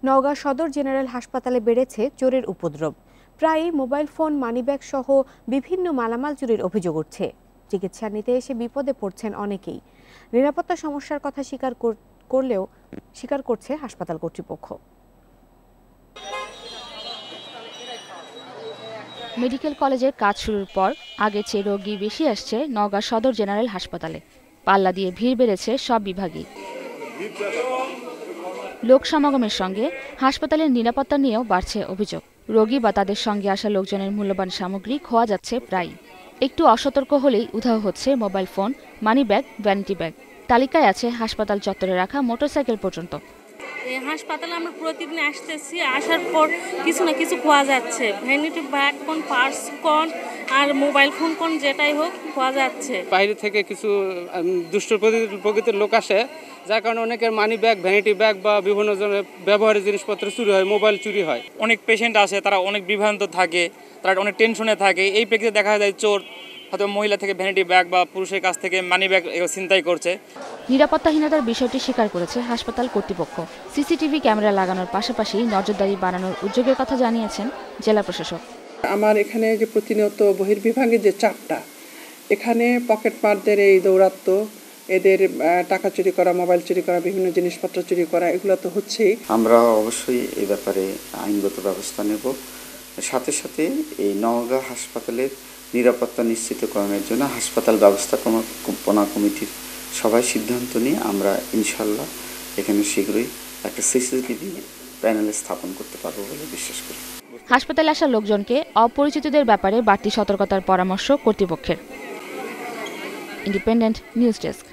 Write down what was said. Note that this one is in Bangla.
নওগাঁ সদর জেনারেল হাসপাতালে বেড়েছে চোরের উপদ্রব। প্রায়ই মোবাইল ফোন, মানিব্যাগ সহ বিভিন্ন মালামাল চুরির অভিযোগ উঠছে। চিকিৎসা নিতে এসে বিপদে পড়ছেন অনেকেই। নিরাপত্তা সমস্যার কথা স্বীকার করছে হাসপাতাল কর্তৃপক্ষ। মেডিকেল কলেজের কাজ শুরুর পর আগের চেয়ে রোগী বেশি আসছে নওগাঁ সদর জেনারেল হাসপাতালে। পাল্লা দিয়ে ভিড় বেড়েছে সব বিভাগেই। লোক সমাগমের সঙ্গে হাসপাতালের নিরাপত্তা নিয়েও বাড়ছে অভিযোগ। রোগী বা তাদের সঙ্গে আসা লোকজনের মূল্যবান সামগ্রী খোয়া যাচ্ছে প্রায়। একটু অসতর্ক হলেই উধাও হচ্ছে mobile phone, money bag, vanity bag. তালিকায় আছে হাসপাতাল চত্বরে রাখা মোটরসাইকেল পর্যন্ত। এই হাসপাতালে আমরা প্রতিদিন আসতেছি, আসার পর কিছু না কিছু খোয়া যাচ্ছে। ভ্যানিটি ব্যাগ কোন, পার্স কোন, আর মোবাইল ফোন কোন, যেটাই হোক খোয়া যাচ্ছে। বাইরে থেকে কিছু দুষ্ট প্রকৃতির লোক আসে, যার কারণে অনেকের মানি ব্যাগ, ভ্যানিটি ব্যাগ বা বিভিন্ন ধরনের ব্যবহারের জিনিসপত্র চুরি হয়, মোবাইল চুরি হয়। অনেক পেশেন্ট আছে, তারা অনেক বিভ্রান্ত থাকে, তারা অনেক টেনশনে থাকে। এই প্রেক্ষিতে দেখা যায় চোর হয়তো মহিলা থেকে ভ্যানিটি ব্যাগ বা পুরুষের কাছ থেকে মানি ব্যাগ ছিনতাই করছে। নিরাপত্তাহীনতার বিষয়টি স্বীকার করেছে হাসপাতাল কর্তৃপক্ষ। সিসিটিভি ক্যামেরা লাগানোর পাশাপাশি নজরদারি বাড়ানোর উদ্যোগের কথা জানিয়েছেন জেলা প্রশাসক। আমার এখানে যে প্রতিনিয়ত বহির্বিভাগের যে চাপটা, এখানে পকেটমারদের এই দৌরাত্ম্য, এদের টাকা চুরি করা, মোবাইল চুরি করা, বিভিন্ন জিনিসপত্র চুরি করা, এগুলো তো হচ্ছেই। আমরা অবশ্যই এই ব্যাপারে আইনগত ব্যবস্থা নেব। সাথে সাথে এই নওগাঁ হাসপাতালের নিরাপত্তা নিশ্চিতকরণের জন্য হাসপাতাল ব্যবস্থাপনা কমিটির সবাই সিদ্ধান্ত নিয়ে আমরা ইনশাল্লাহ এখানে শীঘ্রই একটা সিসিটিভি প্যানেল স্থাপন করতে পারবো বলে বিশ্বাস করি। হাসপাতালে আসা লোকজনকে অপরিচিতদের ব্যাপারে বাড়তি সতর্কতার পরামর্শ কর্তৃপক্ষের। Independent news desk.